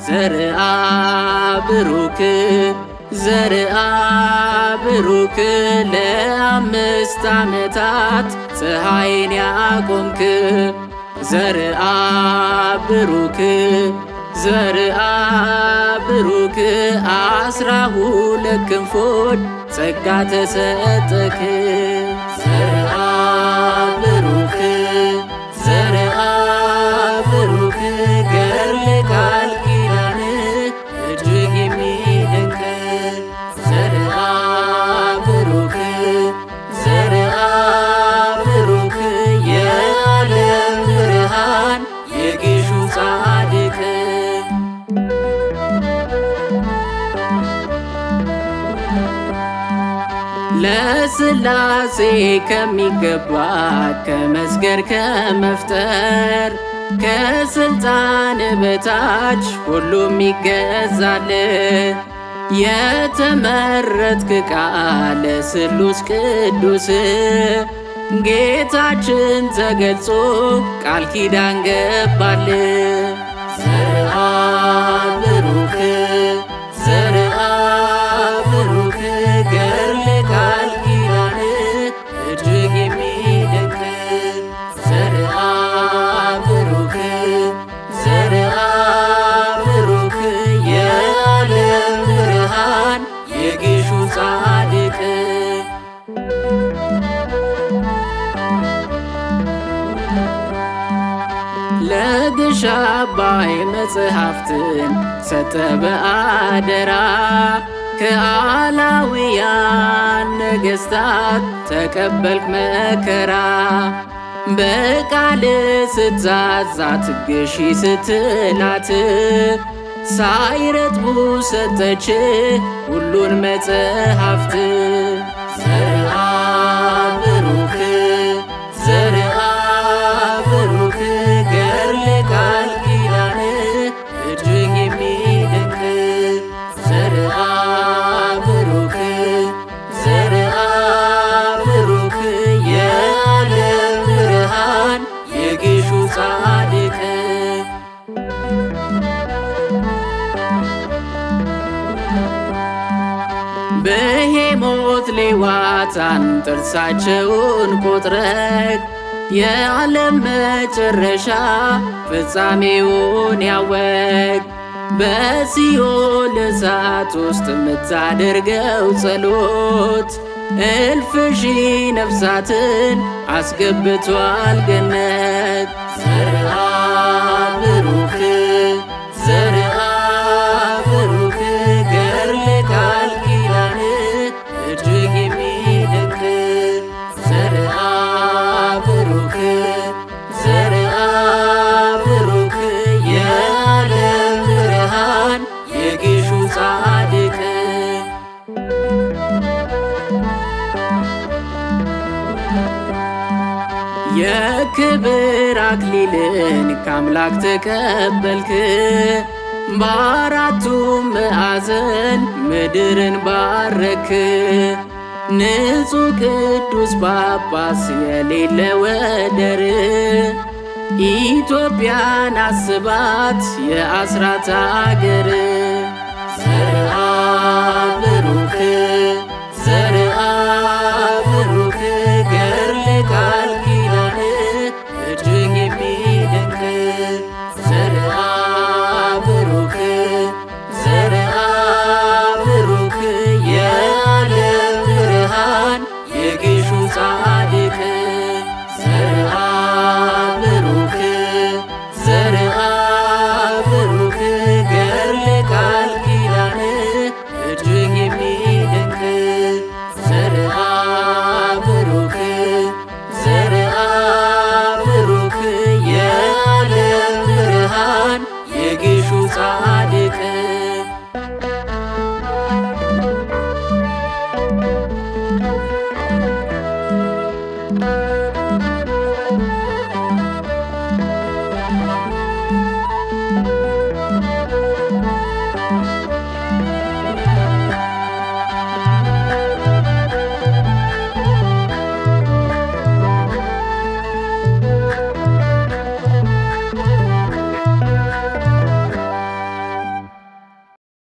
ዘርአ ብሩክ ዘርአ ብሩክ ለ5 ዓመታት ፀሐይን ያቆምክ ዘርአ ብሩክ ዘርአ ብሩክ 12 ክንፎች ጸጋ ተሰጠክ ዘርአ ብሩክ ዘርአ ብሩክ ገድለ ቃል ኪዳን እጅግ የሚደንቅ ዘርአ ብሩክ ዘርአ ብሩክ የዓለም ብርሃን የጊሹ ጻድቅ ለሥላሴ ከሚገባ ከመስገድ ከመፍጠር ከስልጣን በታች ሁሉም ይገዛል። የተመረጥክ ቃለ ሥሉስ ቅዱስ ጌታችን ተገልጾ ቃል ኪዳን ገባል። ዘርአ ብሩክ ዘርአ ብሩክ ገድለ ቃል ኪዳን እጅግ የሚደንቅ ዘርአ ብሩክ ዘርአ ብሩክ የዓለም ብርሃን የጊሹ ጻድቅ ለግሽ አባይ መጽሐፍትን ሰጠ በአደራ ከአላውያን ነገሥታት ተቀበልክ መከራ በቃል ስትዛዛት ግሺ ስትላት ሳይረጥቡ ሰጠች ሁሉን መጽሐፍት ዘርአ ብሩክ ዘርአ ብሩክ ገድለ ቃል ኪዳን እጅግ የሚደንቅ ዘርአ ብሩክ ዘርአ ብሩክ የዓለም ብርሃን የጊሹ ጻድቅ በሄሞት ሌዋታን ጥርሳቸውን ቆጥረክ የዓለም መጨረሻ ፍጻሜውን ያወቅ በሲኦል እሳት ውስጥ የምታደርገው ጸሎት እልፍ ሺህ ነፍሳትን አስገብቷል ገነት ዘርአ ብሩክ ዘርአ ብሩክ ገድለ ቃል ኪዳን እጅግ የሚደንቅ ዘርአ ብሩክ ዘርአ ብሩክ የዓለም ብርሃን የጊሹ ጻድቅ የክብር አክሊልን ከአምላክ ተቀበልክ በአራቱም ማዕዘን ምድርን ባረክ ንጹሕ ቅዱስ ጳጳስ የሌለ ወደር ኢትዮጵያን አስባት የአስራት አገር ዘርአ ብሩክ ዘርአ ብሩክ ገድለ ቃል ኪዳን እጅግ የሚደንቅ ዘርአ ብሩክ ዘርአ ብሩክ የዓለም ብርሃን የጊሹ ጻድቅ ዘርአ ብሩክ ዘርአ ብሩክ ገድለ ቃል ኪዳን ነው።